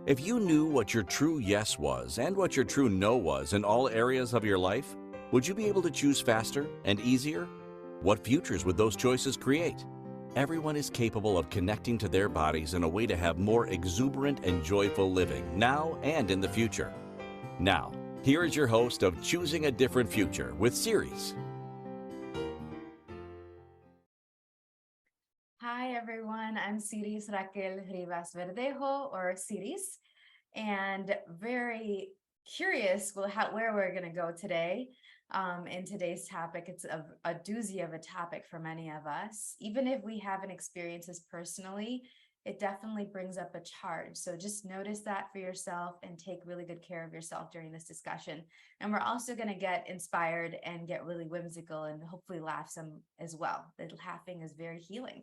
If you knew what your true yes was and what your true no was in all areas of your life, would you be able to choose faster and easier? What futures would those choices create? Everyone is capable of connecting to their bodies in a way to have more exuberant and joyful living now and in the future. Now, here is your host of Choosing a Different Future with Siris. Hi everyone, I'm Siris Raquel Rivas Verdejo, or Siris, and very curious where we're going to go today. In today's topic, it's a doozy of a topic for many of us. Even if we haven't experienced this personally, it definitely brings up a charge. So just notice that for yourself and take really good care of yourself during this discussion. And we're also going to get inspired and get really whimsical and hopefully laugh some as well. The laughing is very healing.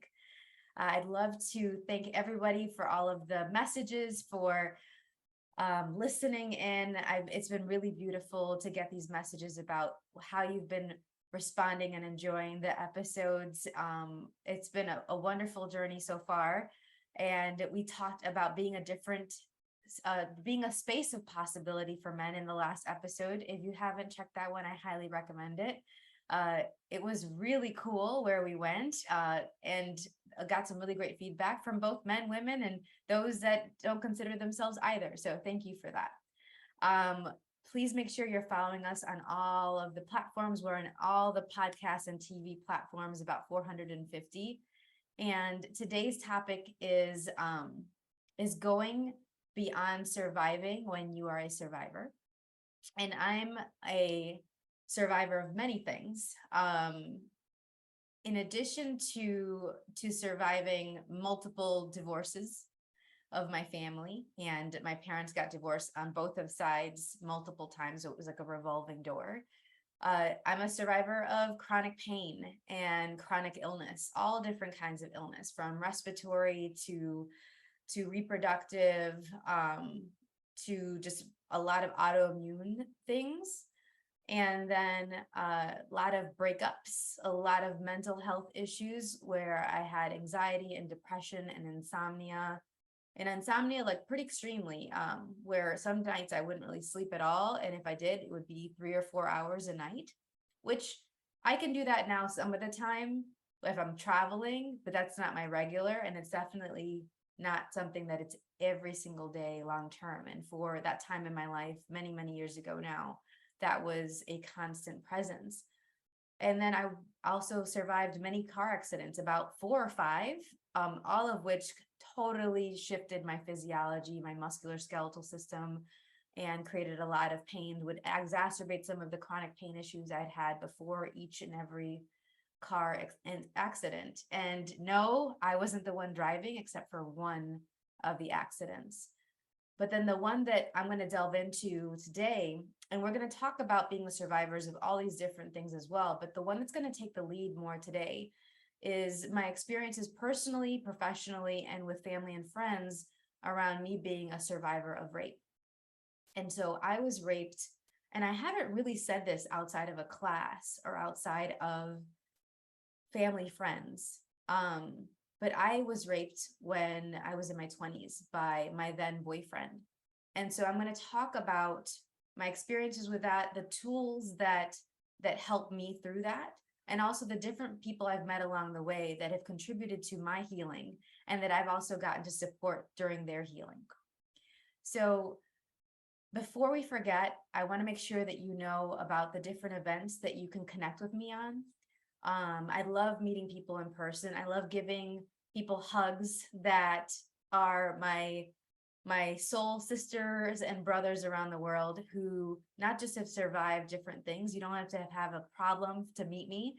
I'd love to thank everybody for all of the messages, for listening in. It's been really beautiful to get these messages about how you've been responding and enjoying the episodes. It's been a wonderful journey so far. And we talked about being being a space of possibility for men in the last episode. If you haven't checked that one, I highly recommend it. It was really cool where we went and got some really great feedback from both men, women, and those that don't consider themselves either. So thank you for that. Please make sure you're following us on all of the platforms. We're on all the podcasts and TV platforms, about 450. And today's topic is going beyond surviving when you are a survivor. And I'm a survivor of many things. In addition to surviving multiple divorces of my family, and my parents got divorced on both of sides multiple times, so it was like a revolving door. I'm a survivor of chronic pain and chronic illness, all different kinds of illness, from respiratory to reproductive, to just a lot of autoimmune things. And then a lot of breakups, a lot of mental health issues where I had anxiety and depression and insomnia. And insomnia, like pretty extremely, where some nights I wouldn't really sleep at all. And if I did, it would be 3 or 4 hours a night, which I can do that now some of the time if I'm traveling, but that's not my regular. And it's definitely not something that it's every single day long term. And for that time in my life, many, many years ago now, that was a constant presence. And then I also survived many car accidents, about 4 or 5, all of which totally shifted my physiology, my musculoskeletal system, and created a lot of pain, would exacerbate some of the chronic pain issues I'd had before each and every car accident. And no, I wasn't the one driving except for one of the accidents. But then the one that I'm going to delve into today, and we're going to talk about being the survivors of all these different things as well, but the one that's going to take the lead more today is my experiences personally, professionally, and with family and friends around me being a survivor of rape. And so I was raped, and I haven't really said this outside of a class or outside of family friends. But I was raped when I was in my 20s by my then boyfriend. And so I'm going to talk about my experiences with that, the tools that helped me through that, and also the different people I've met along the way that have contributed to my healing and that I've also gotten to support during their healing. So before we forget, I want to make sure that you know about the different events that you can connect with me on. I love meeting people in person. I love giving people hugs that are my soul sisters and brothers around the world, who not just have survived different things. You don't have to have a problem to meet me,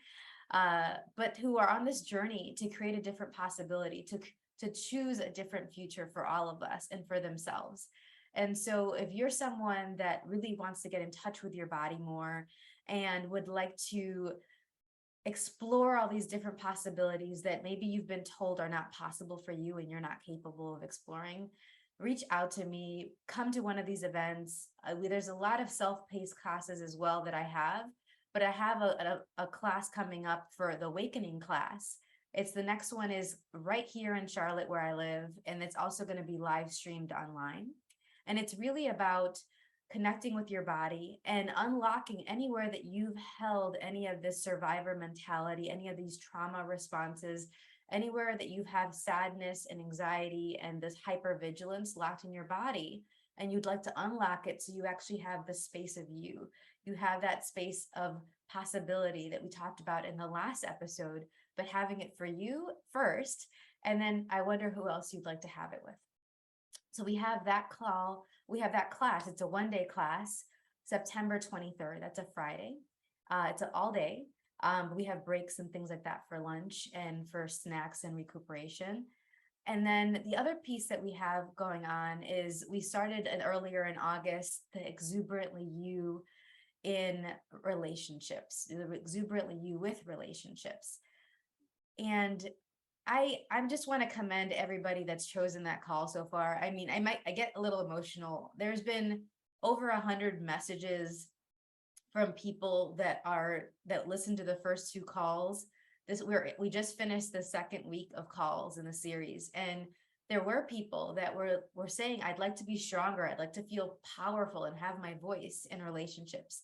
but who are on this journey to create a different possibility, to choose a different future for all of us and for themselves. And so if you're someone that really wants to get in touch with your body more and would like to explore all these different possibilities that maybe you've been told are not possible for you and you're not capable of exploring, reach out to me, come to one of these events. There's a lot of self-paced classes as well that I have, but I have a class coming up for the Awakening class. It's the next one is right here in Charlotte where I live, and it's also going to be live streamed online. And it's really about connecting with your body and unlocking anywhere that you've held any of this survivor mentality, any of these trauma responses, anywhere that you have sadness and anxiety and this hypervigilance locked in your body, and you'd like to unlock it so you actually have the space of you. You have that space of possibility that we talked about in the last episode, but having it for you first. And then I wonder who else you'd like to have it with. So we have that call, we have that class. It's a 1-day class, September 23rd. That's a Friday. It's an all day. We have breaks and things like that for lunch and for snacks and recuperation. And then the other piece that we have going on is we started earlier in August, the Exuberantly You in relationships, the Exuberantly You with relationships. And I just want to commend everybody that's chosen that call so far. I mean, I get a little emotional. There's been over 100 messages from people that listen to the first 2 calls. We just finished the second week of calls in the series, and there were people that were saying, I'd like to be stronger. I'd like to feel powerful and have my voice in relationships.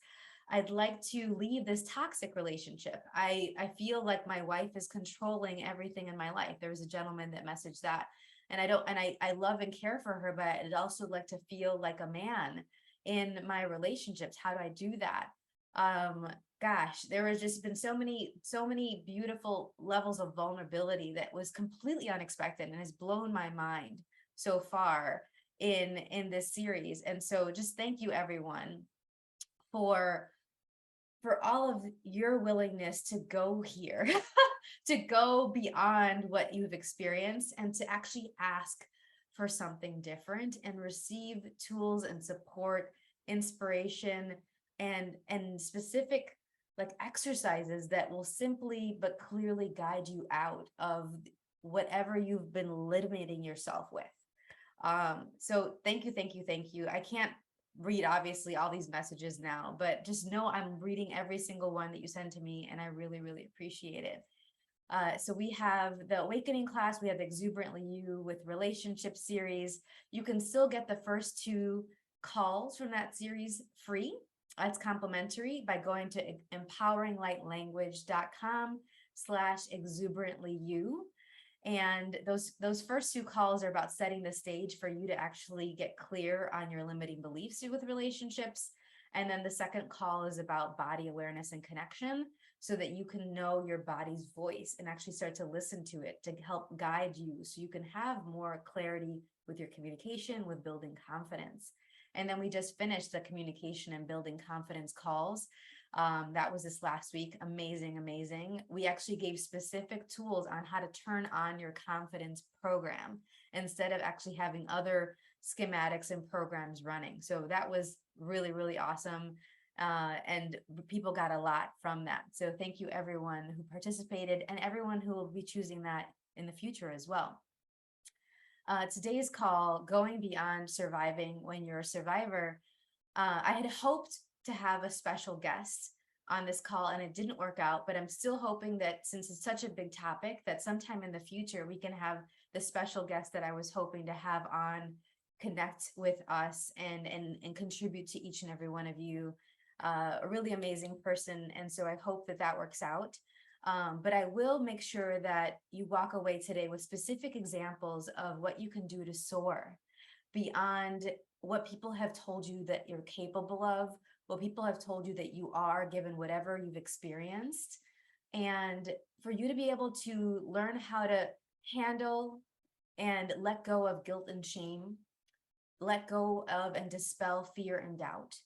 I'd like to leave this toxic relationship. I feel like my wife is controlling everything in my life. There was a gentleman that messaged that. And I love and care for her, but I'd also like to feel like a man in my relationships. How do I do that? Gosh, there has just been so many beautiful levels of vulnerability that was completely unexpected and has blown my mind so far in this series. And so just thank you everyone for all of your willingness to go here, to go beyond what you've experienced and to actually ask for something different and receive tools and support, inspiration, and specific like exercises that will simply but clearly guide you out of whatever you've been limiting yourself with. So thank you. I can't read obviously all these messages now, but just know I'm reading every single one that you send to me, and I really, really appreciate it. So we have the awakening class, we have the Exuberantly You with relationship series. You can still get the first 2 calls from that series free. It's complimentary by going to empoweringlightlanguage.com/exuberantlyu. And those first 2 calls are about setting the stage for you to actually get clear on your limiting beliefs with relationships. And then the second call is about body awareness and connection, so that you can know your body's voice and actually start to listen to it to help guide you so you can have more clarity with your communication, with building confidence. And then we just finished the communication and building confidence calls. That was this last week. Amazing. We actually gave specific tools on how to turn on your confidence program instead of actually having other schematics and programs running. So that was really, really awesome. And people got a lot from that. So thank you everyone who participated and everyone who will be choosing that in the future as well. Today's call, Going Beyond Surviving When You're a Survivor. I had hoped to have a special guest on this call and it didn't work out, but I'm still hoping that since it's such a big topic that sometime in the future we can have the special guest that I was hoping to have on connect with us and contribute to each and every one of you. A really amazing person. And so I hope that works out. But I will make sure that you walk away today with specific examples of what you can do to soar beyond what people have told you that you're capable of, what people have told you that you are, given whatever you've experienced, and for you to be able to learn how to handle and let go of guilt and shame, let go of and dispel fear and doubt.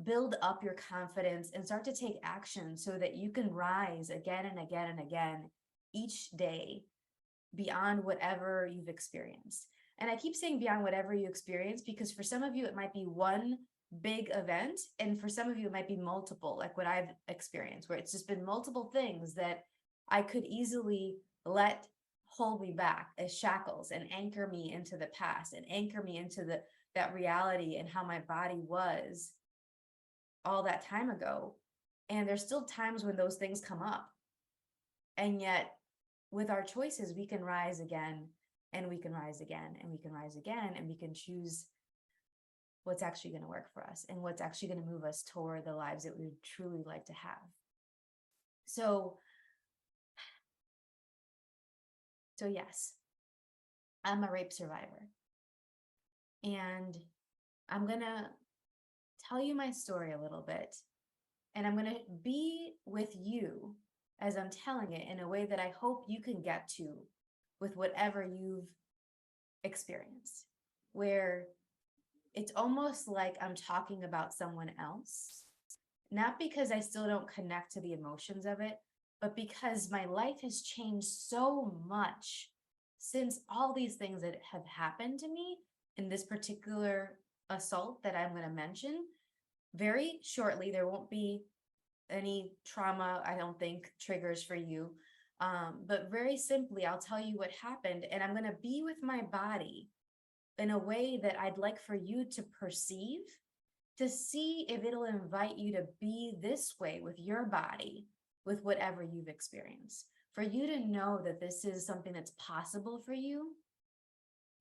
Build up your confidence and start to take action so that you can rise again and again and again each day beyond whatever you've experienced. And I keep saying beyond whatever you experience because for some of you, it might be one big event. And for some of you, it might be multiple, like what I've experienced, where it's just been multiple things that I could easily let hold me back as shackles and anchor me into the past and anchor me into that reality and how my body was all that time ago. And there's still times when those things come up. And yet with our choices, we can rise again and we can rise again and we can rise again and we can choose what's actually going to work for us and what's actually going to move us toward the lives that we would truly like to have. So yes, I'm a rape survivor. And I'm going to tell you my story a little bit. And I'm going to be with you as I'm telling it in a way that I hope you can get to with whatever you've experienced, where it's almost like I'm talking about someone else, not because I still don't connect to the emotions of it, but because my life has changed so much since all these things that have happened to me in this particular assault that I'm going to mention. Very shortly, there won't be any trauma, I don't think, triggers for you. But very simply, I'll tell you what happened, and I'm going to be with my body in a way that I'd like for you to perceive, to see if it'll invite you to be this way with your body, with whatever you've experienced. For you to know that this is something that's possible for you.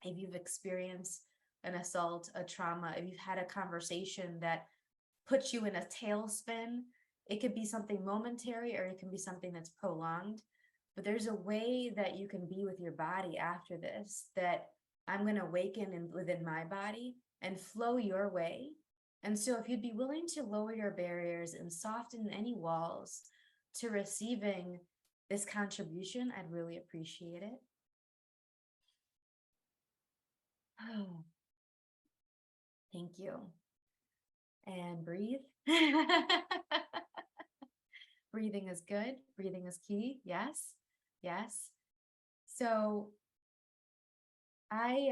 If you've experienced an assault, a trauma, if you've had a conversation that puts you in a tailspin, it could be something momentary or it can be something that's prolonged. But there's a way that you can be with your body after this, that I'm going to awaken within my body and flow your way. And so if you'd be willing to lower your barriers and soften any walls to receiving this contribution, I'd really appreciate it. Oh, thank you. And breathe. Breathing is good. Breathing is key. Yes. Yes. So I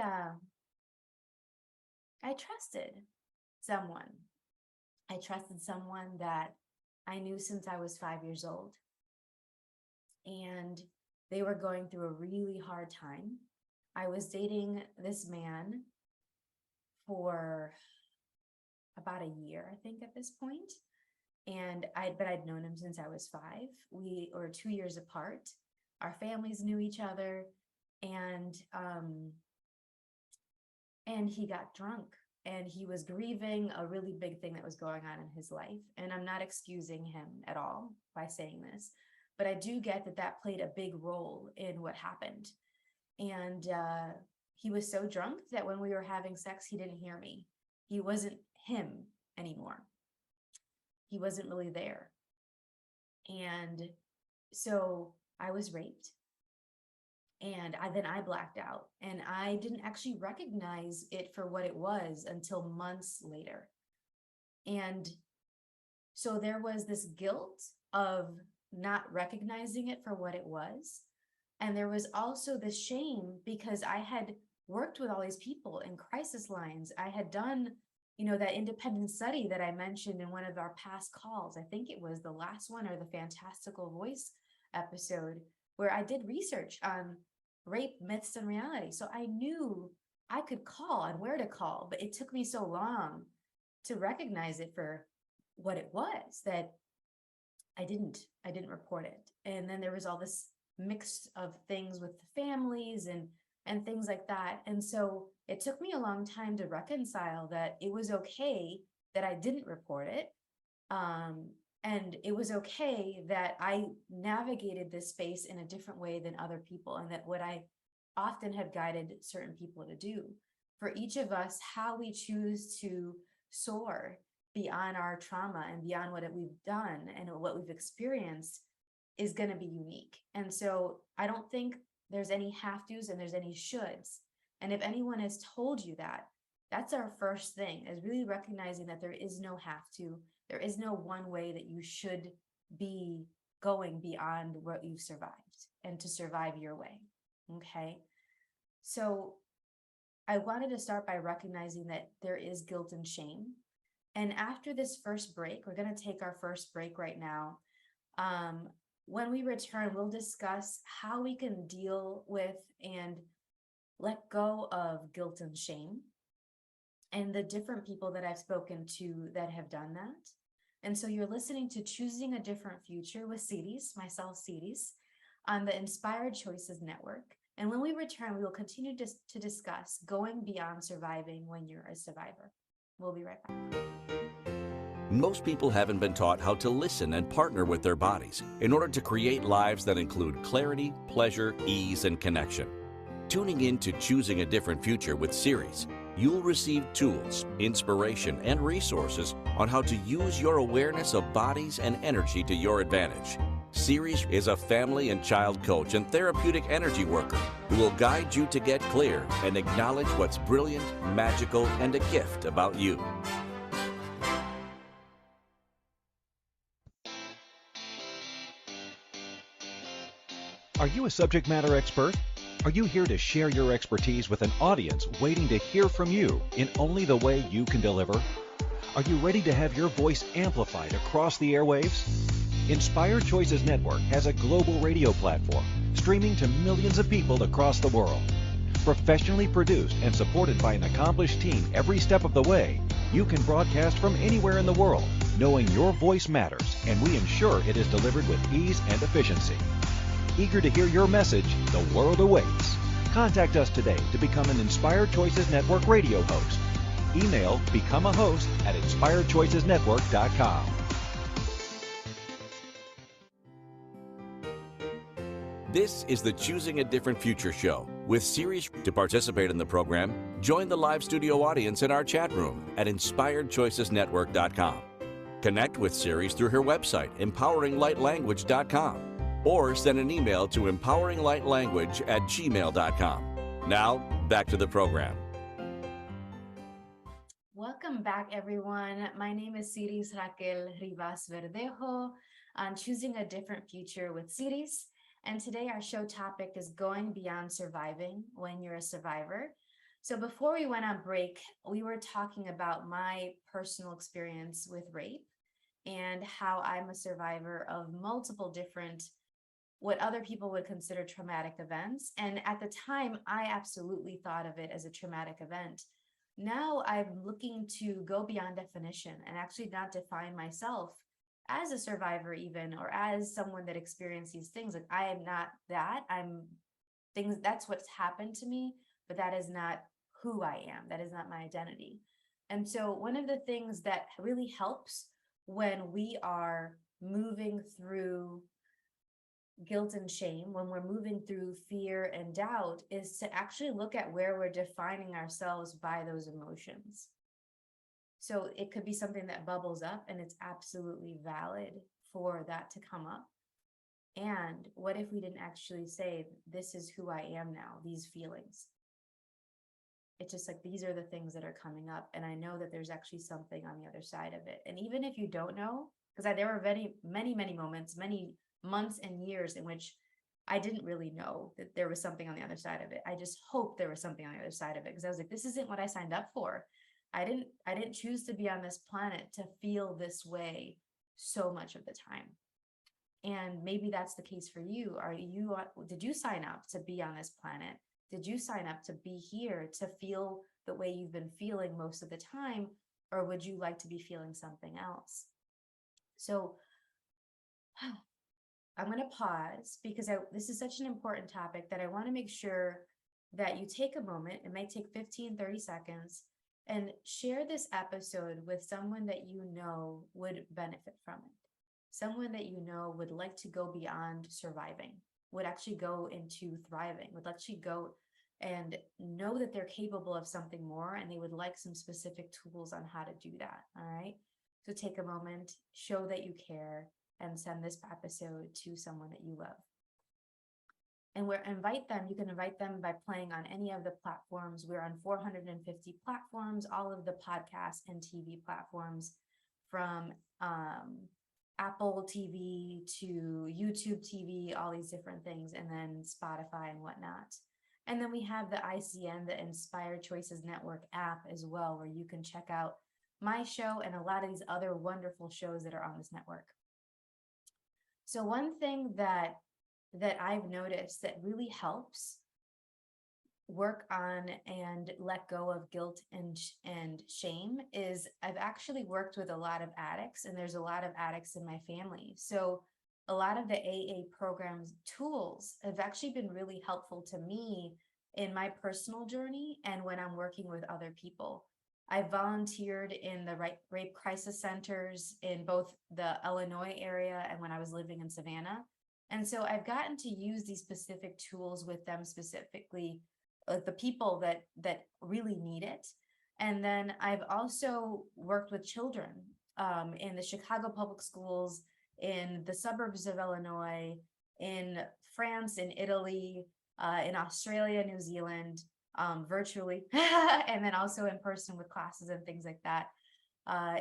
trusted someone. I trusted someone that I knew since I was 5 years old. And they were going through a really hard time. I was dating this man for about a year, I think, at this point. And I'd known him since I was 5. We were 2 years apart. Our families knew each other, and he got drunk, and he was grieving a really big thing that was going on in his life. And I'm not excusing him at all by saying this, but I do get that that played a big role in what happened. And he was so drunk that when we were having sex, he didn't hear me. He wasn't him anymore. He wasn't really there. And so I was raped. And then I blacked out, and I didn't actually recognize it for what it was until months later. And so there was this guilt of not recognizing it for what it was. And there was also this shame because I had worked with all these people in crisis lines. I had done, that independent study that I mentioned in one of our past calls. I think it was the last one or the Fantastical Voice episode, where I did research on rape myths and reality. So I knew I could call and where to call, but it took me so long to recognize it for what it was that I didn't report it. And then there was all this mix of things with the families and things like that. And so it took me a long time to reconcile that it was okay that I didn't report it. And it was okay that I navigated this space in a different way than other people, and that what I often have guided certain people to do. For each of us, how we choose to soar beyond our trauma and beyond what we've done and what we've experienced is going to be unique. And so I don't think there's any have-tos and there's any shoulds. And if anyone has told you that, that's our first thing, is really recognizing that there is no have-to. There is no one way that you should be going beyond what you've survived and to survive your way. Okay. So I wanted to start by recognizing that there is guilt and shame. And after this first break, we're going to take our first break right now. When we return, we'll discuss how we can deal with and let go of guilt and shame, and the different people that I've spoken to that have done that. And so you're listening to Choosing a Different Future with Siris, myself, Siris, on the Inspired Choices Network. And when we return, we will continue to discuss going beyond surviving when you're a survivor. We'll be right back. Most people haven't been taught how to listen and partner with their bodies in order to create lives that include clarity, pleasure, ease, and connection. Tuning in to Choosing a Different Future with Siris, you'll receive tools, inspiration, and resources on how to use your awareness of bodies and energy to your advantage. Siris is a family and child coach and therapeutic energy worker who will guide you to get clear and acknowledge what's brilliant, magical, and a gift about you. Are you a subject matter expert? Are you here to share your expertise with an audience waiting to hear from you in only the way you can deliver? Are you ready to have your voice amplified across the airwaves? Inspired Choices Network has a global radio platform streaming to millions of people across the world. Professionally produced and supported by an accomplished team every step of the way, you can broadcast from anywhere in the world, knowing your voice matters, and we ensure it is delivered with ease and efficiency. Eager to hear your message, the world awaits. Contact us today to become an Inspired Choices Network radio host. Email becomeahost@inspiredchoicesnetwork.com. This is the Choosing a Different Future show with Siris. To participate in the program, join the live studio audience in our chat room at inspiredchoicesnetwork.com. Connect with Siris through her website, empoweringlightlanguage.com, or send an email to empoweringlightlanguage@gmail.com. Now, back to the program. Welcome back, everyone. My name is Siris Raquel Rivas Verdejo on Choosing a Different Future with Siris. And today our show topic is going beyond surviving when you're a survivor. So before we went on break, we were talking about my personal experience with rape and how I'm a survivor of multiple different, what other people would consider traumatic events. And at the time, I absolutely thought of it as a traumatic event. Now I'm looking to go beyond definition and actually not define myself as a survivor even, or as someone that experienced these things. Like, I am not that. That's what's happened to me, but that is not who I am. That is not my identity. And so one of the things that really helps when we are moving through guilt and shame, when we're moving through fear and doubt, is to actually look at where we're defining ourselves by those emotions. So it could be something that bubbles up, and it's absolutely valid for that to come up. And what if we didn't actually say, this is who I am now, these feelings? It's just like, these are the things that are coming up, and I know that there's actually something on the other side of it. And even if you don't know, because there were many moments, many months and years in which I didn't really know that there was something on the other side of it. I just hoped there was something on the other side of it, because I was like, this isn't what I signed up for. I didn't choose to be on this planet to feel this way so much of the time. And maybe that's the case for you. Did you sign up to be on this planet? Did you sign up to be here to feel the way you've been feeling most of the time? Or would you like to be feeling something else? So I'm going to pause, because this is such an important topic that I want to make sure that you take a moment. It might take 15, 30 seconds, and share this episode with someone that you know would benefit from it. Someone that you know would like to go beyond surviving, would actually go into thriving, would actually go and know that they're capable of something more, and they would like some specific tools on how to do that. All right. So take a moment, show that you care, and send this episode to someone that you love. And you can invite them by playing on any of the platforms. We're on 450 platforms, all of the podcast and TV platforms, from Apple TV to YouTube TV, all these different things, and then Spotify and whatnot. And then we have the ICN, the Inspired Choices Network app as well, where you can check out my show and a lot of these other wonderful shows that are on this network. So one thing that I've noticed that really helps work on and let go of guilt and shame is, I've actually worked with a lot of addicts, and there's a lot of addicts in my family. So a lot of the AA programs tools have actually been really helpful to me in my personal journey and when I'm working with other people. I volunteered in the rape crisis centers in both the Illinois area and when I was living in Savannah. And so I've gotten to use these specific tools with them, specifically the people that really need it. And then I've also worked with children in the Chicago public schools, in the suburbs of Illinois, in France, in Italy, in Australia, New Zealand, virtually, and then also in person with classes and things like that,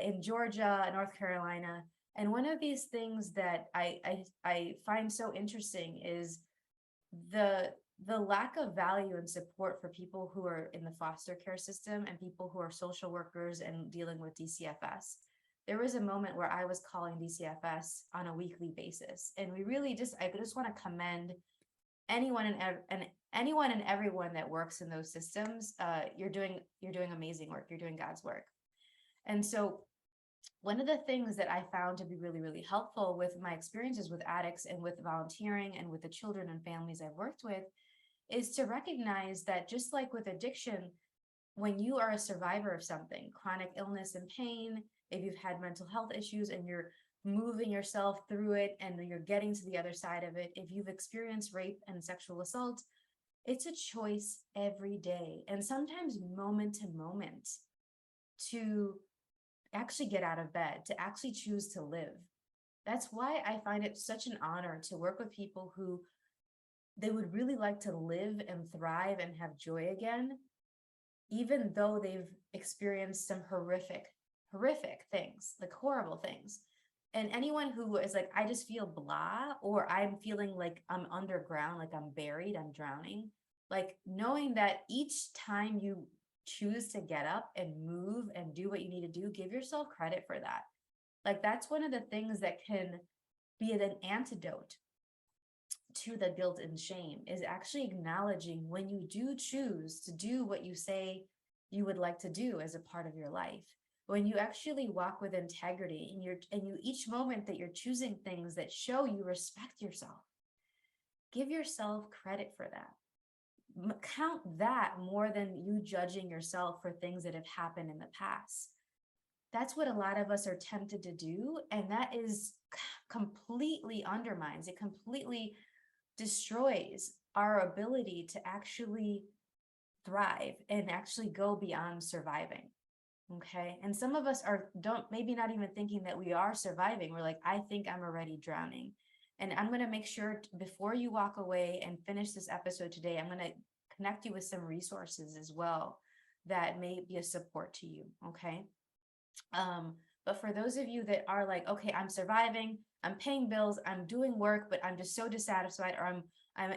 in Georgia, North Carolina. And one of these things that I find so interesting is the lack of value and support for people who are in the foster care system and people who are social workers and dealing with DCFS. There was a moment where I was calling DCFS on a weekly basis, and we really I just want to commend anyone and everyone that works in those systems. You're doing amazing work. You're doing God's work. And so one of the things that I found to be really, really helpful with my experiences with addicts and with volunteering and with the children and families I've worked with is to recognize that just like with addiction, when you are a survivor of something, chronic illness and pain, if you've had mental health issues and you're moving yourself through it and you're getting to the other side of it, if you've experienced rape and sexual assault, it's a choice every day and sometimes moment to moment to actually get out of bed, to actually choose to live. That's why I find it such an honor to work with people who they would really like to live and thrive and have joy again, even though they've experienced some horrific things, like horrible things. And anyone who is like, I just feel blah, or I'm feeling like I'm underground, like I'm buried, I'm drowning, like knowing that each time you choose to get up and move and do what you need to do, give yourself credit for that. Like that's one of the things that can be an antidote to the guilt and shame, is actually acknowledging when you do choose to do what you say you would like to do as a part of your life. When you actually walk with integrity and you each moment that you're choosing things that show you respect yourself, give yourself credit for that. Count that more than you judging yourself for things that have happened in the past. That's what a lot of us are tempted to do. And that is completely undermines, it completely destroys our ability to actually thrive and actually go beyond surviving. Okay. And some of us maybe not even thinking that we are surviving. We're like, I think I'm already drowning. And I'm going to make sure before you walk away and finish this episode today, I'm going to connect you with some resources as well that may be a support to you. Okay. But for those of you that are like, okay, I'm surviving, I'm paying bills, I'm doing work, but I'm just so dissatisfied, or I'm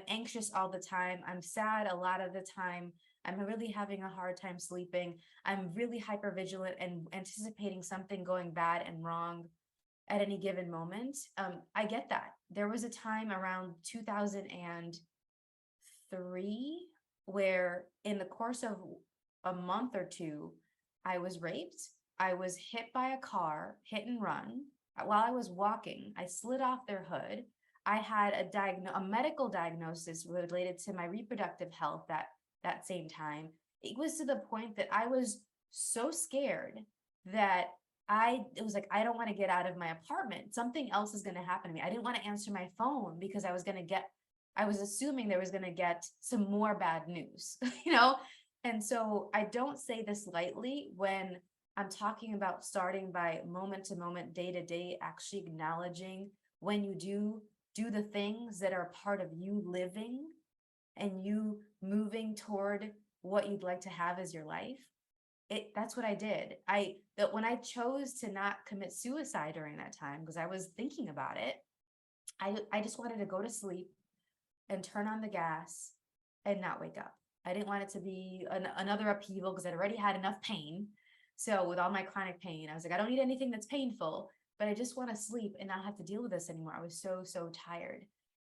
anxious all the time, I'm sad a lot of the time, I'm really having a hard time sleeping, I'm really hypervigilant and anticipating something going bad and wrong at any given moment. I get that. There was a time around 2003 where in the course of a month or two, I was raped. I was hit by a car, hit and run. While I was walking, I slid off their hood. I had a medical diagnosis related to my reproductive health that same time. It was to the point that I was so scared that it was like, I don't want to get out of my apartment. Something else is going to happen to me. I didn't want to answer my phone because I was assuming there was going to get some more bad news, you know? And so I don't say this lightly when I'm talking about starting by moment to moment, day to day, actually acknowledging when you do the things that are part of you living and you moving toward what you'd like to have as your life. That's what I did. That when I chose to not commit suicide during that time, because I was thinking about it, I just wanted to go to sleep and turn on the gas and not wake up. I didn't want it to be another upheaval because I'd already had enough pain. So with all my chronic pain, I was like, I don't need anything that's painful, but I just want to sleep and not have to deal with this anymore. I was so tired.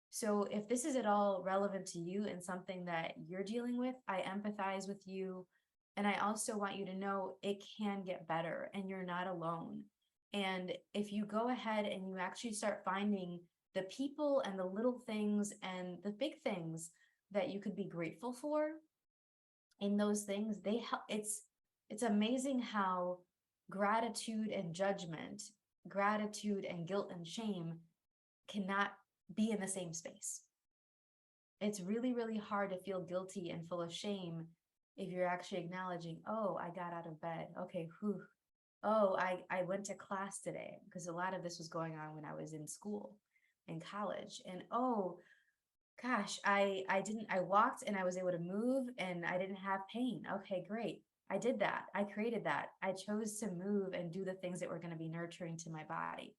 So if this is at all relevant to you and something that you're dealing with, I empathize with you. And I also want you to know it can get better and you're not alone. And if you go ahead and you actually start finding the people and the little things and the big things that you could be grateful for in those things, they help. It's It's amazing how gratitude and judgment, gratitude and guilt and shame cannot be in the same space. It's really, really hard to feel guilty and full of shame if you're actually acknowledging, oh, I got out of bed. Okay, whew. Oh, I went to class today, because a lot of this was going on when I was in school, in college. And oh, gosh, I walked and I was able to move and I didn't have pain. Okay, great. I did that. I created that. I chose to move and do the things that were going to be nurturing to my body.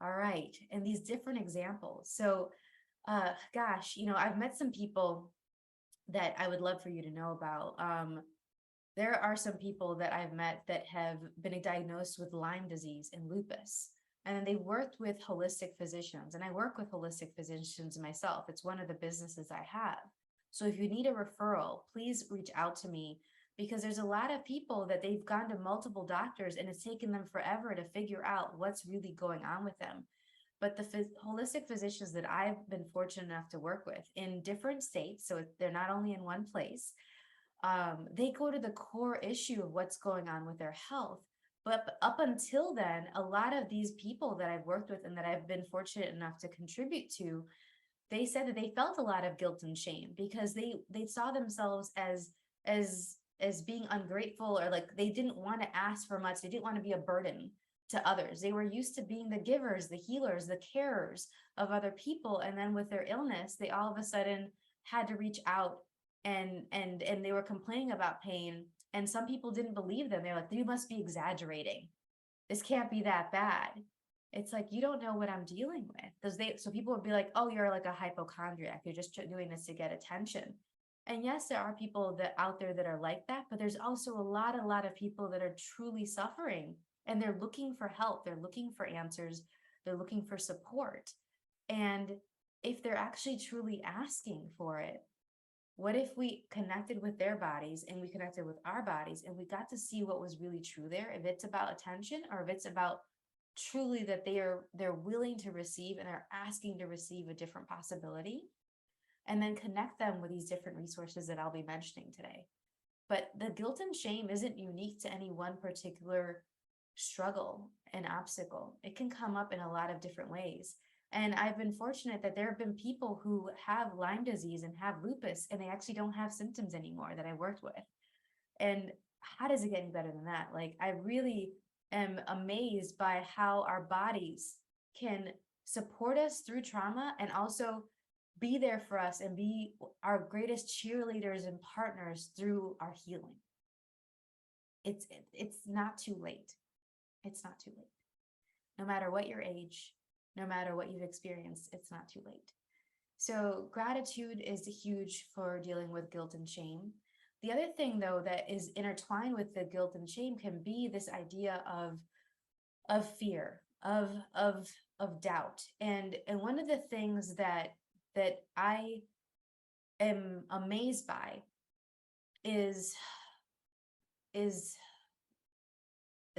All right. And these different examples. So, gosh, I've met some people that I would love for you to know about. There are some people that I've met that have been diagnosed with Lyme disease and lupus. And they worked with holistic physicians. And I work with holistic physicians myself. It's one of the businesses I have. So if you need a referral, please reach out to me, because there's a lot of people that they've gone to multiple doctors and it's taken them forever to figure out what's really going on with them. But the holistic physicians that I've been fortunate enough to work with in different states, so they're not only in one place, they go to the core issue of what's going on with their health. But up until then, a lot of these people that I've worked with and that I've been fortunate enough to contribute to, they said that they felt a lot of guilt and shame because they saw themselves as being ungrateful, or like they didn't want to ask for much. They didn't want to be a burden to others. They were used to being the givers, the healers, the carers of other people. And then with their illness, they all of a sudden had to reach out and they were complaining about pain. And some people didn't believe them. They're like, you must be exaggerating. This can't be that bad. It's like, you don't know what I'm dealing with. So people would be like, oh, you're like a hypochondriac. You're just doing this to get attention. And yes, there are people that out there that are like that, but there's also a lot of people that are truly suffering, and they're looking for help. They're looking for answers. They're looking for support. And if they're actually truly asking for it, what if we connected with their bodies and we connected with our bodies and we got to see what was really true there? If it's about attention, or if it's about truly that they're willing to receive and are asking to receive a different possibility, and then connect them with these different resources that I'll be mentioning today. But the guilt and shame isn't unique to any one particular struggle and obstacle. It can come up in a lot of different ways. And I've been fortunate that there have been people who have Lyme disease and have lupus, and they actually don't have symptoms anymore that I worked with. And how does it get any better than that? Like, I really am amazed by how our bodies can support us through trauma and also be there for us and be our greatest cheerleaders and partners through our healing. It's not too late. It's not too late. No matter what your age, no matter what you've experienced, it's not too late. So gratitude is huge for dealing with guilt and shame. The other thing, though, that is intertwined with the guilt and shame can be this idea of fear, of doubt. And one of the things that I am amazed by is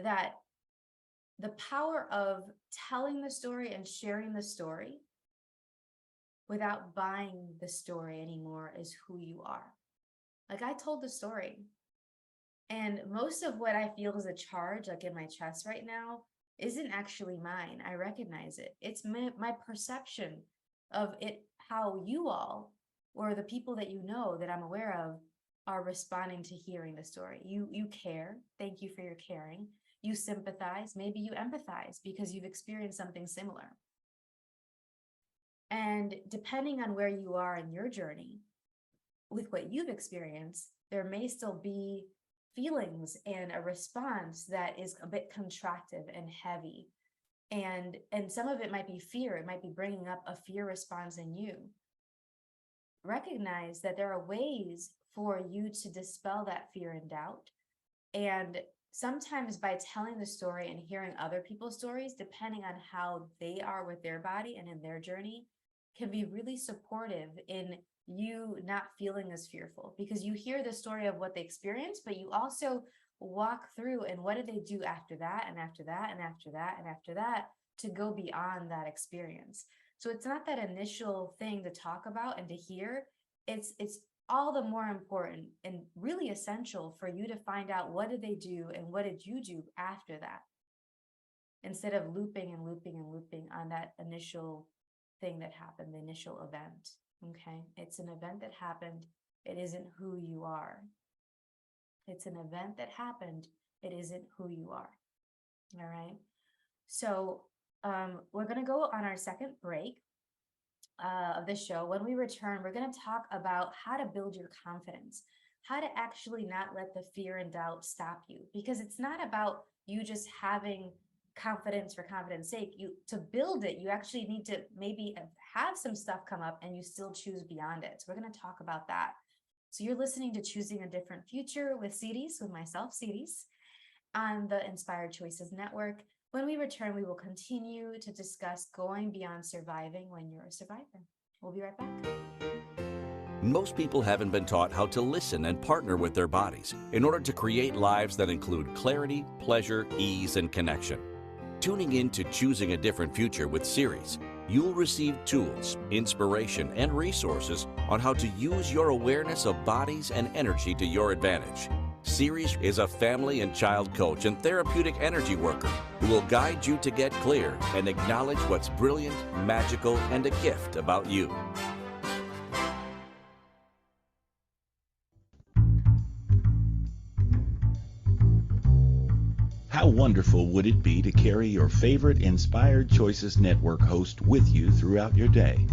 that the power of telling the story and sharing the story without buying the story anymore is who you are. Like, I told the story, and most of what I feel is a charge, like in my chest right now, isn't actually mine. I recognize it. It's my perception of it, how you all, or the people that you know that I'm aware of, are responding to hearing the story. You care. Thank you for your caring. You sympathize. Maybe you empathize because you've experienced something similar. And depending on where you are in your journey with what you've experienced, there may still be feelings and a response that is a bit contractive and heavy. And some of it might be fear. It might be bringing up a fear response in you. Recognize that there are ways for you to dispel that fear and doubt. And sometimes by telling the story and hearing other people's stories, depending on how they are with their body and in their journey, can be really supportive in you not feeling as fearful, because you hear the story of what they experienced, but you also walk through and what did they do after that and after that and after that and after that to go beyond that experience. So it's not that initial thing to talk about and to hear. It's all the more important and really essential for you to find out what did they do and what did you do after that, instead of looping and looping and looping on that initial thing that happened, the initial event. Okay, it's an event that happened. It isn't who you are. It's an event that happened. It isn't who you are. All right. So we're going to go on our second break of the show. When we return, we're going to talk about how to build your confidence, how to actually not let the fear and doubt stop you, because it's not about you just having confidence for confidence sake. You, to build it, you actually need to maybe have some stuff come up and you still choose beyond it. So we're going to talk about that. So you're listening to Choosing a Different Future with Siris, with myself, Siris, on the Inspired Choices Network. When we return, we will continue to discuss going beyond surviving when you're a survivor. We'll be right back. Most people haven't been taught how to listen and partner with their bodies in order to create lives that include clarity, pleasure, ease, and connection. Tuning in to Choosing a Different Future with Siris, you'll receive tools, inspiration, and resources on how to use your awareness of bodies and energy to your advantage. Siris is a family and child coach and therapeutic energy worker who will guide you to get clear and acknowledge what's brilliant, magical, and a gift about you. How wonderful would it be to carry your favorite Inspired Choices Network host with you throughout your day?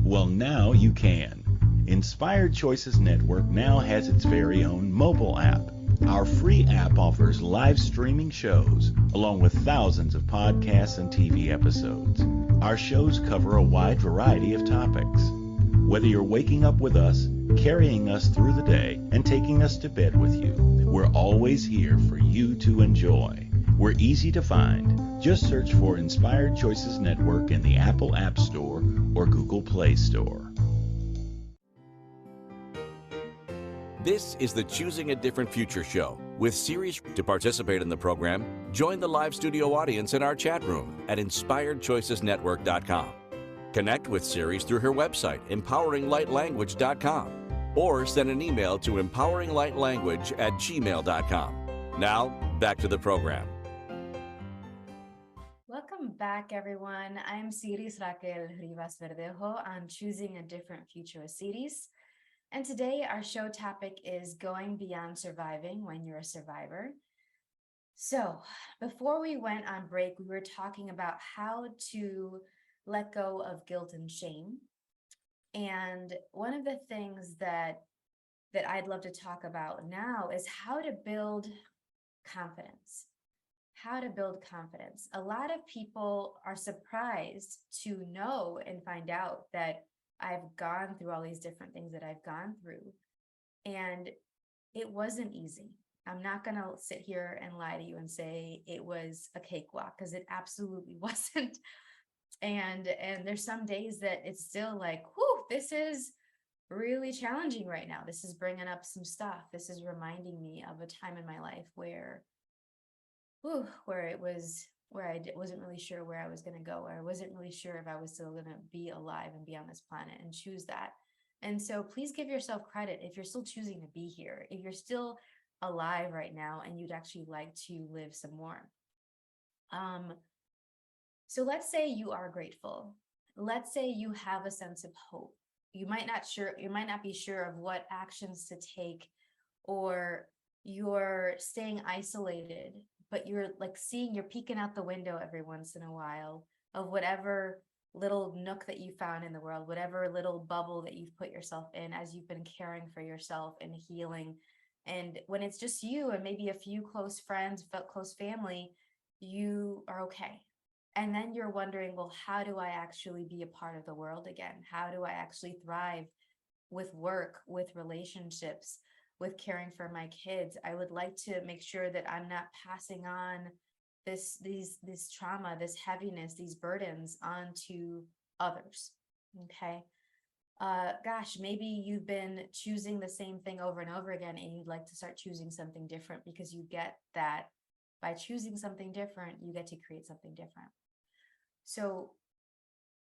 Well, now you can. Inspired Choices Network now has its very own mobile app. Our free app offers live streaming shows, along with thousands of podcasts and TV episodes. Our shows cover a wide variety of topics. Whether you're waking up with us, carrying us through the day, and taking us to bed with you, we're always here for you to enjoy. We're easy to find. Just search for Inspired Choices Network in the Apple App Store or Google Play Store. This is the Choosing a Different Future show with Siris. To participate in the program, join the live studio audience in our chat room at inspiredchoicesnetwork.com. Connect with Siris through her website, empoweringlightlanguage.com, or send an email to empoweringlightlanguage@gmail.com. Now, back to the program. Welcome back, everyone. I'm Siris Raquel Rivas Verdejo on Choosing a Different Future with Siris. And today our show topic is going beyond surviving when you're a survivor. So before we went on break, we were talking about how to let go of guilt and shame. And one of the things that I'd love to talk about now is how to build confidence. How to build confidence. A lot of people are surprised to know and find out that I've gone through all these different things that I've gone through, and it wasn't easy. I'm not going to sit here and lie to you and say it was a cakewalk, because it absolutely wasn't. And there's some days that it's still like, whew, this is really challenging right now. This is bringing up some stuff. This is reminding me of a time in my life where I wasn't really sure where I was going to go, or I wasn't really sure if I was still going to be alive and be on this planet and choose that. And so please give yourself credit if you're still choosing to be here, if you're still alive right now and you'd actually like to live some more. So let's say you are grateful. Let's say you have a sense of hope. You might not be sure of what actions to take, or you're staying isolated, but you're peeking out the window every once in a while of whatever little nook that you found in the world, whatever little bubble that you've put yourself in as you've been caring for yourself and healing. And when it's just you and maybe a few close friends, close family, you are okay. And then you're wondering, well, how do I actually be a part of the world again? How do I actually thrive with work, with relationships, with caring for my kids? I would like to make sure that I'm not passing on this trauma, this heaviness, these burdens onto others. Okay. Gosh, maybe you've been choosing the same thing over and over again, and you'd like to start choosing something different, because you get that by choosing something different, you get to create something different. So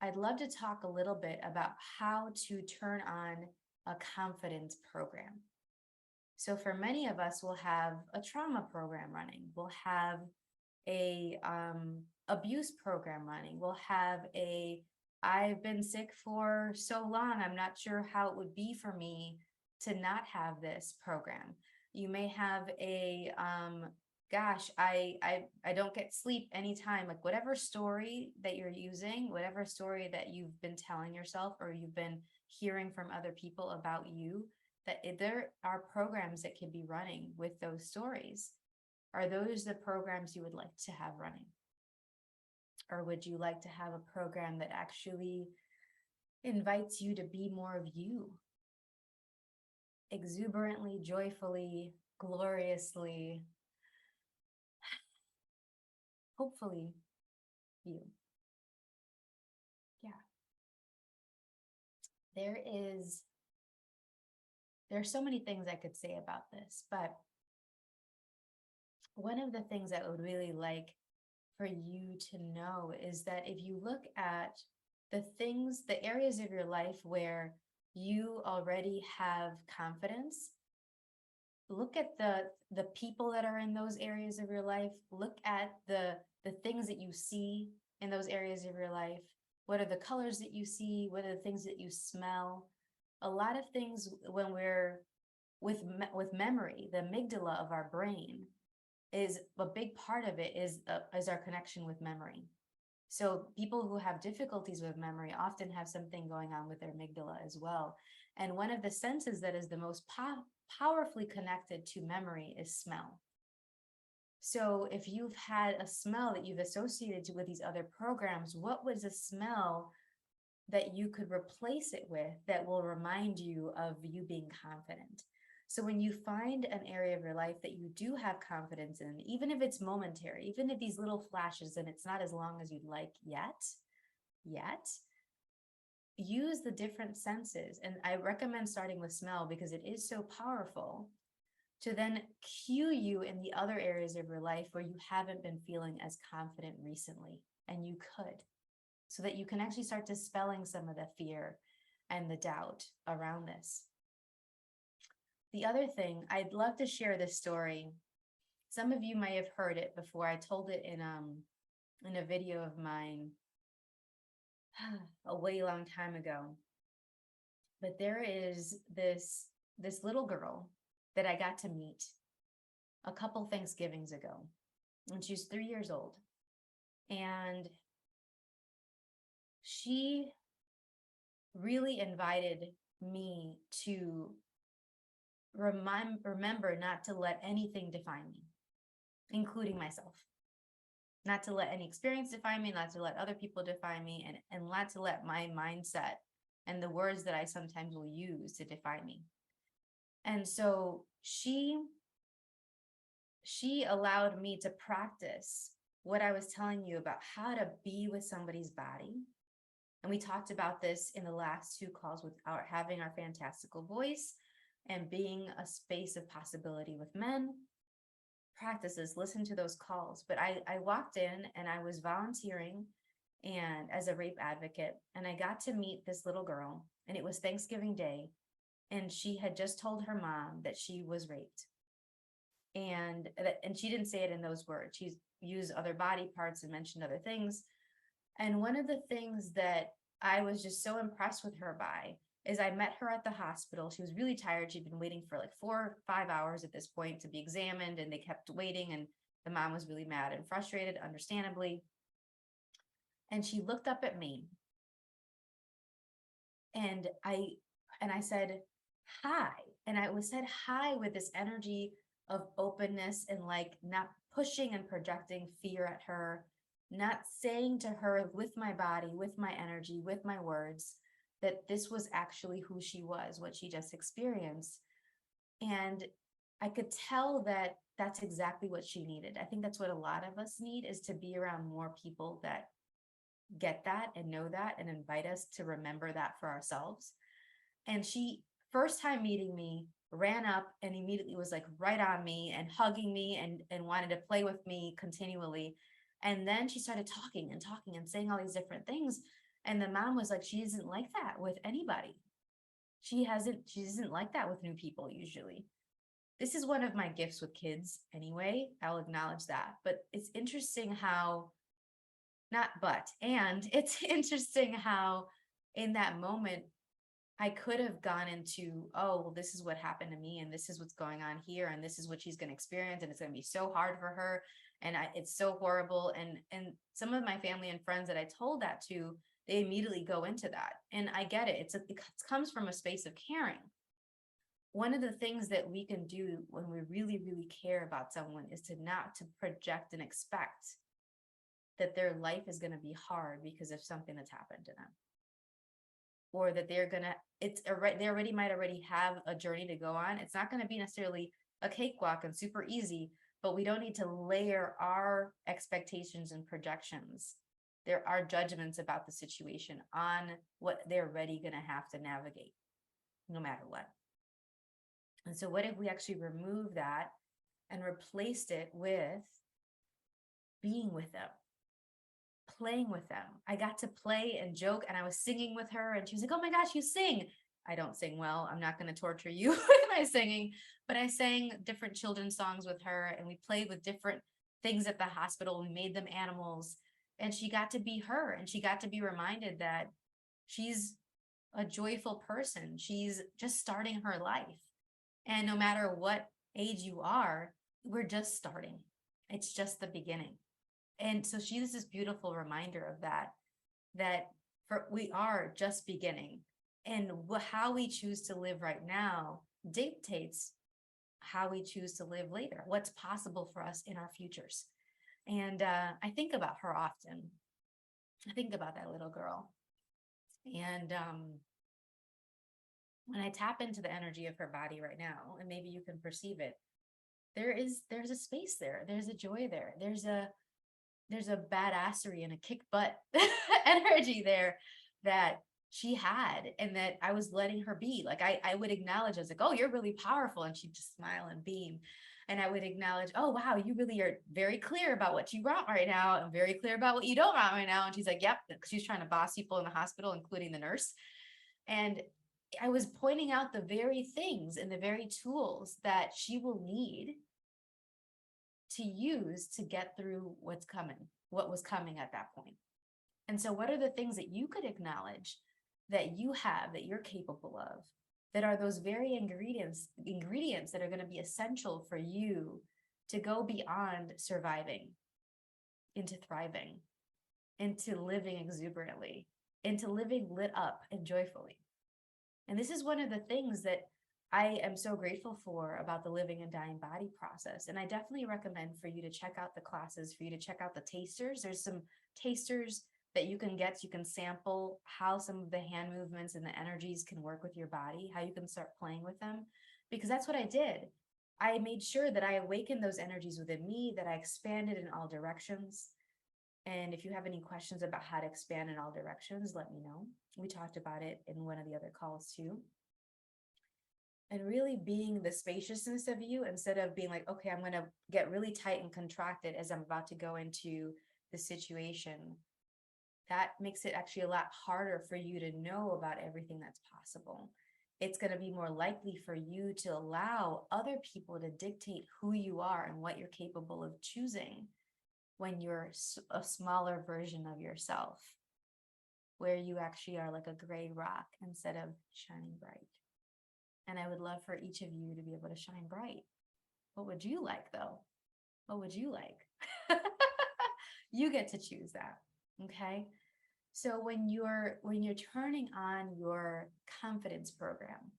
I'd love to talk a little bit about how to turn on a confidence program. So for many of us, we'll have a trauma program running. We'll have a abuse program running. We'll have I've been sick for so long, I'm not sure how it would be for me to not have this program. You may have gosh, I don't get sleep anytime, like whatever story that you're using, whatever story that you've been telling yourself or you've been hearing from other people about you, there are programs that can be running with those stories. Are those the programs you would like to have running? Or would you like to have a program that actually invites you to be more of you? Exuberantly, joyfully, gloriously, hopefully you. Yeah. There's so many things I could say about this, but one of the things I would really like for you to know is that if you look at the areas of your life where you already have confidence, look at the people that are in those areas of your life. Look at the things that you see in those areas of your life. What are the colors that you see? What are the things that you smell? A lot of things when we're with memory, the amygdala of our brain is a big part of it is our connection with memory. So people who have difficulties with memory often have something going on with their amygdala as well. And one of the senses that is the most powerfully connected to memory is smell. So if you've had a smell that you've associated with these other programs, what was a smell that you could replace it with that will remind you of you being confident? So when you find an area of your life that you do have confidence in, even if it's momentary, even if these little flashes and it's not as long as you'd like yet, use the different senses. And I recommend starting with smell because it is so powerful to then cue you in the other areas of your life where you haven't been feeling as confident recently, and you could, so that you can actually start dispelling some of the fear and the doubt around this. The other thing, I'd love to share this story. Some of you may have heard it before. I told it in a video of mine a way long time ago. But there is this little girl that I got to meet a couple Thanksgivings ago, and she's 3 years old. And she really invited me to remember not to let anything define me, including myself. Not to let any experience define me, not to let other people define me, and not to let my mindset and the words that I sometimes will use to define me. And so she allowed me to practice what I was telling you about how to be with somebody's body. And we talked about this in the last 2 calls with having our fantastical voice and being a space of possibility with men. Practices, listen to those calls. But I walked in and I was volunteering and as a rape advocate, and I got to meet this little girl, and it was Thanksgiving Day, and she had just told her mom that she was raped. And she didn't say it in those words. She used other body parts and mentioned other things. And one of the things that I was just so impressed with her by is I met her at the hospital. She was really tired. She'd been waiting for like 4 or 5 hours at this point to be examined, and they kept waiting, and the mom was really mad and frustrated, understandably. And she looked up at me, and I said, hi. And I said hi with this energy of openness and like not pushing and projecting fear at her, not saying to her with my body, with my energy, with my words, that this was actually who she was, what she just experienced. And I could tell that that's exactly what she needed. I think that's what a lot of us need, is to be around more people that get that and know that and invite us to remember that for ourselves. And she, first time meeting me, ran up and immediately was like right on me and hugging me and wanted to play with me continually. And then she started talking and saying all these different things. And the mom was like, she isn't like that with anybody. She doesn't like that with new people usually. This is one of my gifts with kids anyway. I'll acknowledge that. But it's interesting how, it's interesting how in that moment, I could have gone into, oh, well, this is what happened to me, and this is what's going on here, and this is what she's going to experience, and it's going to be so hard for her, and it's so horrible. And some of my family and friends that I told that to, they immediately go into that, and I get it. It comes from a space of caring. One of the things that we can do when we really, really care about someone is not to project and expect that their life is going to be hard because of something that's happened to them, or that they already might have a journey to go on. It's not going to be necessarily a cakewalk and super easy, but we don't need to layer our expectations and projections. There are judgments about the situation on what they're already going to have to navigate, no matter what. And so what if we actually remove that and replaced it with being with them, playing with them? I got to play and joke, and I was singing with her, and she was like, oh my gosh, you sing. I don't sing well. I'm not going to torture you with my singing, but I sang different children's songs with her, and we played with different things at the hospital. We made them animals, and she got to be her, and she got to be reminded that she's a joyful person. She's just starting her life. And no matter what age you are, we're just starting. It's just the beginning. And so she's this beautiful reminder of that we are just beginning. And how we choose to live right now dictates how we choose to live later, what's possible for us in our futures. And I think about her often. I think about that little girl. And when I tap into the energy of her body right now, and maybe you can perceive it, there's a space there. There's a joy there. There's a badassery and a kick butt energy there that she had, and that I was letting her be. Like I would acknowledge, I was like, oh, you're really powerful. And she'd just smile and beam. And I would acknowledge, oh, wow, you really are very clear about what you want right now, and very clear about what you don't want right now. And she's like, yep, because she's trying to boss people in the hospital, including the nurse. And I was pointing out the very things and the very tools that she will need to use to get through what was coming at that point. And so what are the things that you could acknowledge that you have, that you're capable of, that are those very ingredients that are going to be essential for you to go beyond surviving into thriving, into living exuberantly, into living lit up and joyfully? And this is one of the things that I am so grateful for about the living and dying body process. And I definitely recommend for you to check out the classes, for you to check out the tasters. There's some tasters that you can get, so you can sample how some of the hand movements and the energies can work with your body, how you can start playing with them, because that's what I did. I made sure that I awakened those energies within me, that I expanded in all directions. And if you have any questions about how to expand in all directions, let me know. We talked about it in one of the other calls too. And really being the spaciousness of you, instead of being like, okay, I'm going to get really tight and contracted as I'm about to go into the situation. That makes it actually a lot harder for you to know about everything that's possible. It's going to be more likely for you to allow other people to dictate who you are and what you're capable of choosing when you're a smaller version of yourself, where you actually are like a gray rock instead of shining bright. And I would love for each of you to be able to shine bright. What would you like, though? What would you like? You get to choose that. Okay. So when you're turning on your confidence program,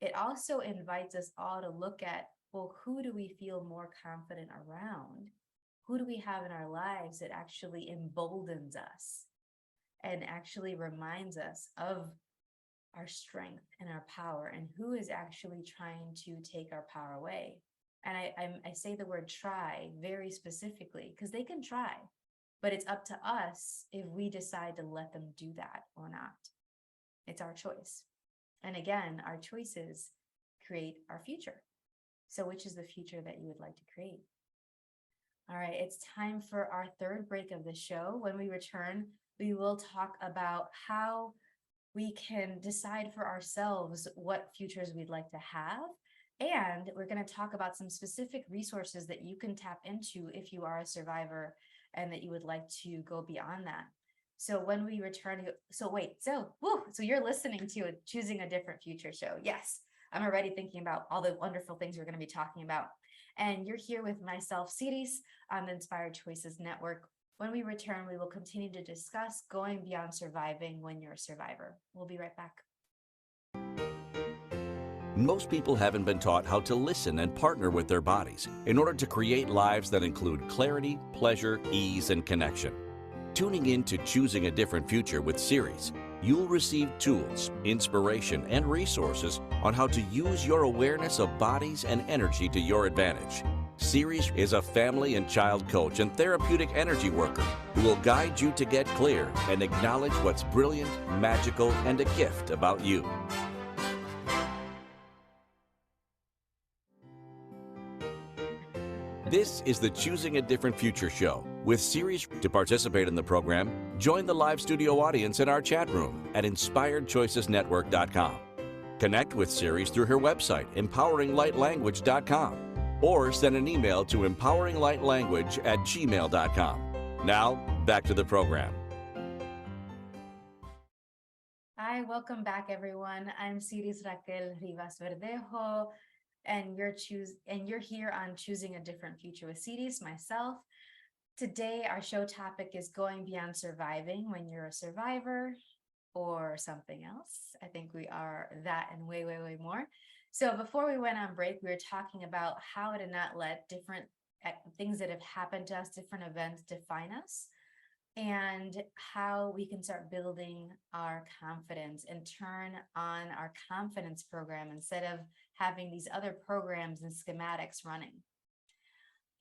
it also invites us all to look at, well, who do we feel more confident around? Who do we have in our lives that actually emboldens us and actually reminds us of our strength and our power, and who is actually trying to take our power away? And I say the word try very specifically because they can try, but it's up to us if we decide to let them do that or not. It's our choice. And again, our choices create our future. So which is the future that you would like to create? All right, it's time for our third break of the show. When we return, we will talk about how we can decide for ourselves what futures we'd like to have. And we're going to talk about some specific resources that you can tap into if you are a survivor and that you would like to go beyond that. So when we return, so you're listening to Choosing a Different Future show. Yes, I'm already thinking about all the wonderful things we're going to be talking about. And you're here with myself, Siris, on the Inspired Choices Network. When we return, we will continue to discuss going beyond surviving when you're a survivor. We'll be right back. Most people haven't been taught how to listen and partner with their bodies in order to create lives that include clarity, pleasure, ease, and connection. Tuning in to Choosing a Different Future with Siris, you'll receive tools, inspiration, and resources on how to use your awareness of bodies and energy to your advantage. Siris is a family and child coach and therapeutic energy worker who will guide you to get clear and acknowledge what's brilliant, magical, and a gift about you. This is the Choosing a Different Future show with Siris. To participate in the program, join the live studio audience in our chat room at inspiredchoicesnetwork.com. Connect with Siris through her website, empoweringlightlanguage.com, or send an email to empoweringlightlanguage@gmail.com. Now, back to the program. Hi, welcome back, everyone. I'm Siris Raquel Rivas Verdejo, and you're here on Choosing a Different Future with Siris, myself. Today, our show topic is going beyond surviving when you're a survivor or something else. I think we are that and way, way, way more. So before we went on break, we were talking about how to not let different things that have happened to us, different events define us, and how we can start building our confidence and turn on our confidence program instead of having these other programs and schematics running.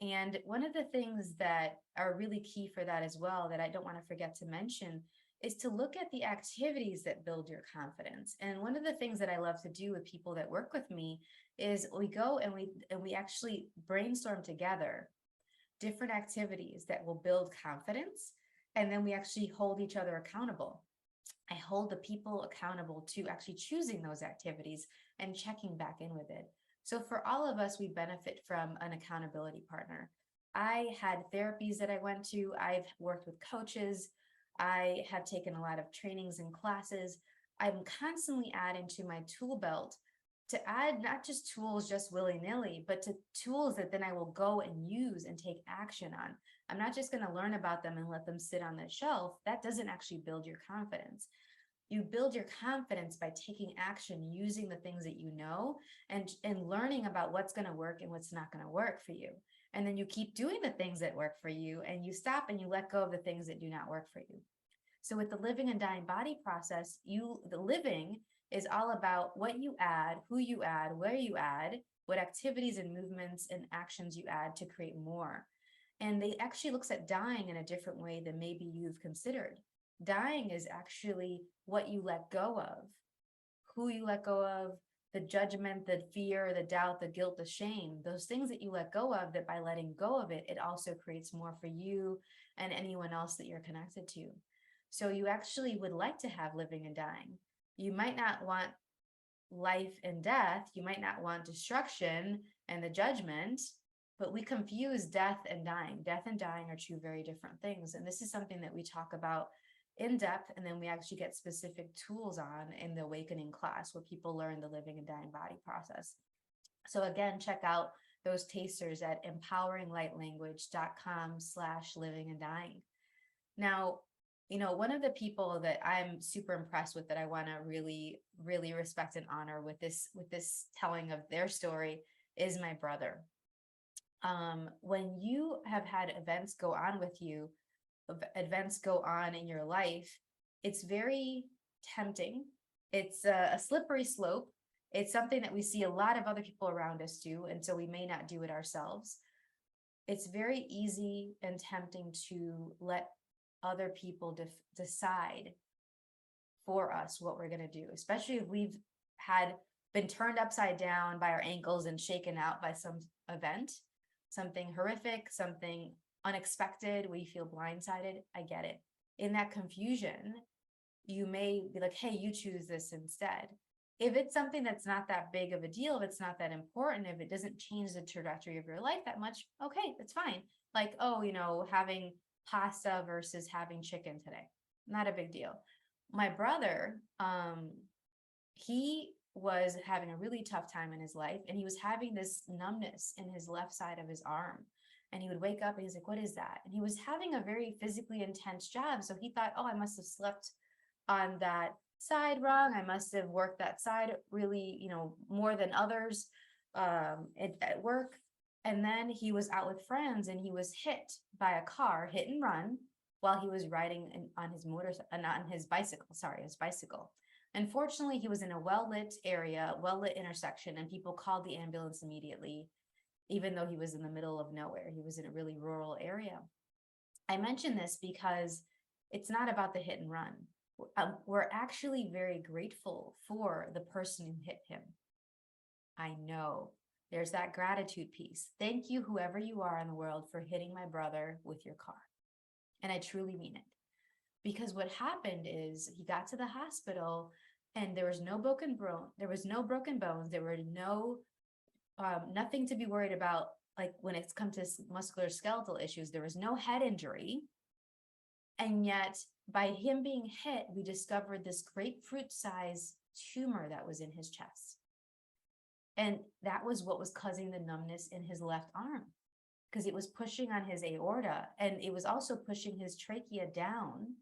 And one of the things that are really key for that as well, that I don't want to forget to mention, is to look at the activities that build your confidence. And one of the things that I love to do with people that work with me is we go and we actually brainstorm together different activities that will build confidence. And then we actually hold each other accountable. I hold the people accountable to actually choosing those activities and checking back in with it. So for all of us, we benefit from an accountability partner. I had therapies that I went to. I've worked with coaches. I have taken a lot of trainings and classes. I'm constantly adding to my tool belt to add not just tools just willy-nilly, but to tools that then I will go and use and take action on. I'm not just going to learn about them and let them sit on the shelf. That doesn't actually build your confidence. You build your confidence by taking action, using the things that you know, and learning about what's going to work and what's not going to work for you. And then you keep doing the things that work for you, and you stop and you let go of the things that do not work for you. So with the living and dying body process, the living is all about what you add, who you add, where you add, what activities and movements and actions you add to create more. And they actually looks at dying in a different way than maybe you've considered. Dying is actually what you let go of, who you let go of, the judgment, the fear, the doubt, the guilt, the shame, those things that you let go of, that by letting go of it, it also creates more for you and anyone else that you're connected to. So you actually would like to have living and dying. You might not want life and death. You might not want destruction and the judgment, but we confuse death and dying. Death and dying are two very different things. And this is something that we talk about in depth, and then we actually get specific tools on in the awakening class where people learn the living and dying body process. So again, check out those tasters at empoweringlightlanguage.com/living and dying. Now, one of the people that I'm super impressed with, that I want to really, really respect and honor with this telling of their story, is my brother. When you have had events go on with you, events go on in your life, it's very tempting. It's a slippery slope. It's something that we see a lot of other people around us do, and so we may not do it ourselves. It's very easy and tempting to let other people decide for us what we're going to do, especially if we've been turned upside down by our ankles and shaken out by some event, something horrific, something unexpected. We feel blindsided. I get it. In that confusion, you may be like, hey, you choose this instead. If it's something that's not that big of a deal, if it's not that important, if it doesn't change the trajectory of your life that much, okay, that's fine. Like, oh, having pasta versus having chicken today, not a big deal. My brother, he was having a really tough time in his life, and he was having this numbness in his left side of his arm. And he would wake up and he's like, what is that? And he was having a very physically intense job. So he thought, oh, I must have slept on that side wrong. I must have worked that side really, more than others at work. And then he was out with friends and he was hit by a car, hit and run, while he was riding on his his bicycle. Unfortunately, he was in a well-lit area, well-lit intersection, and people called the ambulance immediately, even though he was in the middle of nowhere. He was in a really rural area. I mention this because it's not about the hit and run. We're actually very grateful for the person who hit him. I know there's that gratitude piece. Thank you, whoever you are in the world, for hitting my brother with your car. And I truly mean it. Because what happened is he got to the hospital and there was no broken bone. There was no broken bones. There were nothing to be worried about. Like when it's come to musculoskeletal issues, there was no head injury. And yet by him being hit, we discovered this grapefruit-sized tumor that was in his chest. And that was what was causing the numbness in his left arm, because it was pushing on his aorta and it was also pushing his trachea down.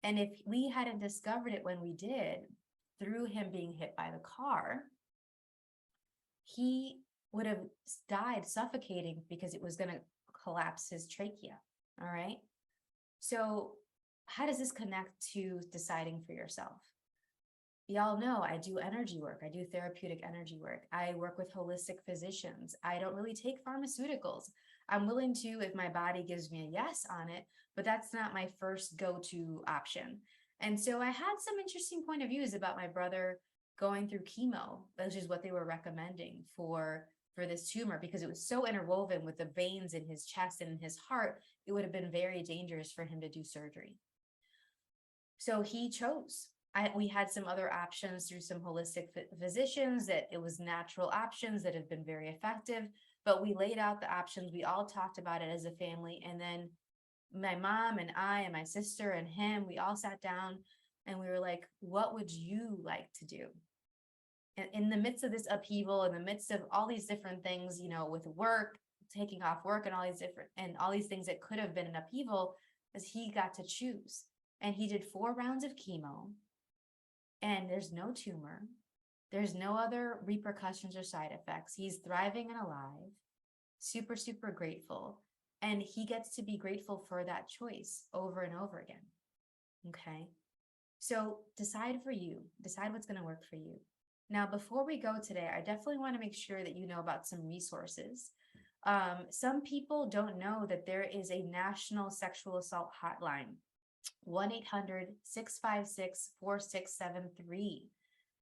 And if we hadn't discovered it when we did, through him being hit by the car, he would have died suffocating because it was going to collapse his trachea. All right. So how does this connect to deciding for yourself? Y'all know I do energy work. I do therapeutic energy work. I work with holistic physicians. I don't really take pharmaceuticals. I'm willing to if my body gives me a yes on it, but that's not my first go-to option. And so I had some interesting point of views about my brother going through chemo, which is what they were recommending for this tumor, because it was so interwoven with the veins in his chest and in his heart, it would have been very dangerous for him to do surgery. So he chose. We had some other options through some holistic physicians that it was natural options that have been very effective, but we laid out the options. We all talked about it as a family. And then my mom and I and my sister and him, we all sat down and we were like, what would you like to do? And in the midst of this upheaval, in the midst of all these different things, with work, taking off work and all these things that could have been an upheaval, as he got to choose. And he did 4 rounds of chemo. And there's no tumor. There's no other repercussions or side effects. He's thriving and alive, super, super grateful. And he gets to be grateful for that choice over and over again. Okay. So decide for you, decide what's going to work for you. Now, before we go today, I definitely want to make sure that you know about some resources. Some people don't know that there is a national sexual assault hotline. 1-800-656-4673.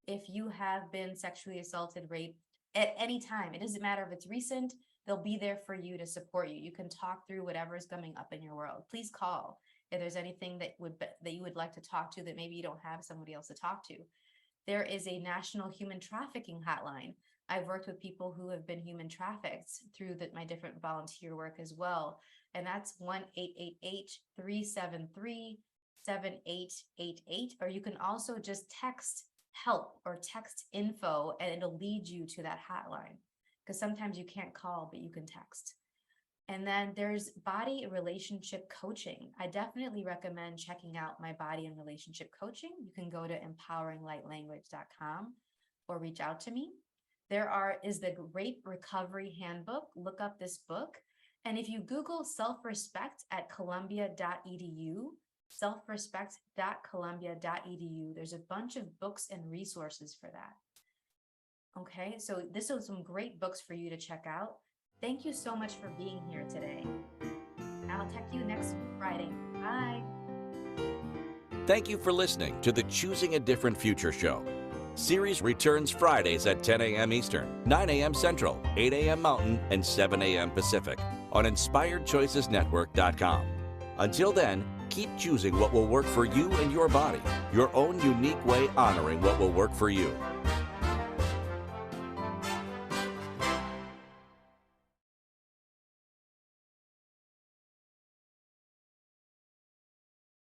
If you have been sexually assaulted, raped at any time, it doesn't matter if it's recent, they'll be there for you to support you. You can talk through whatever is coming up in your world. Please call if there's anything that you would like to talk to that maybe you don't have somebody else to talk to. There is a national human trafficking hotline. I've worked with people who have been human trafficked through my different volunteer work as well. And that's 1-888-373-7888. Or you can also just text help or text info and it'll lead you to that hotline. Because sometimes you can't call, but you can text. And then there's body and relationship coaching. I definitely recommend checking out my body and relationship coaching. You can go to empoweringlightlanguage.com or reach out to me. Is the Rape Recovery Handbook. Look up this book. And if you Google self-respect at columbia.edu, selfrespect.columbia.edu, there's a bunch of books and resources for that. Okay, so this is some great books for you to check out. Thank you so much for being here today. I'll talk to you next Friday. Bye. Thank you for listening to the Choosing a Different Future show. Siris returns Fridays at 10 a.m. Eastern, 9 a.m. Central, 8 a.m. Mountain, and 7 a.m. Pacific on InspiredChoicesNetwork.com. Until then, keep choosing what will work for you and your body, your own unique way honoring what will work for you.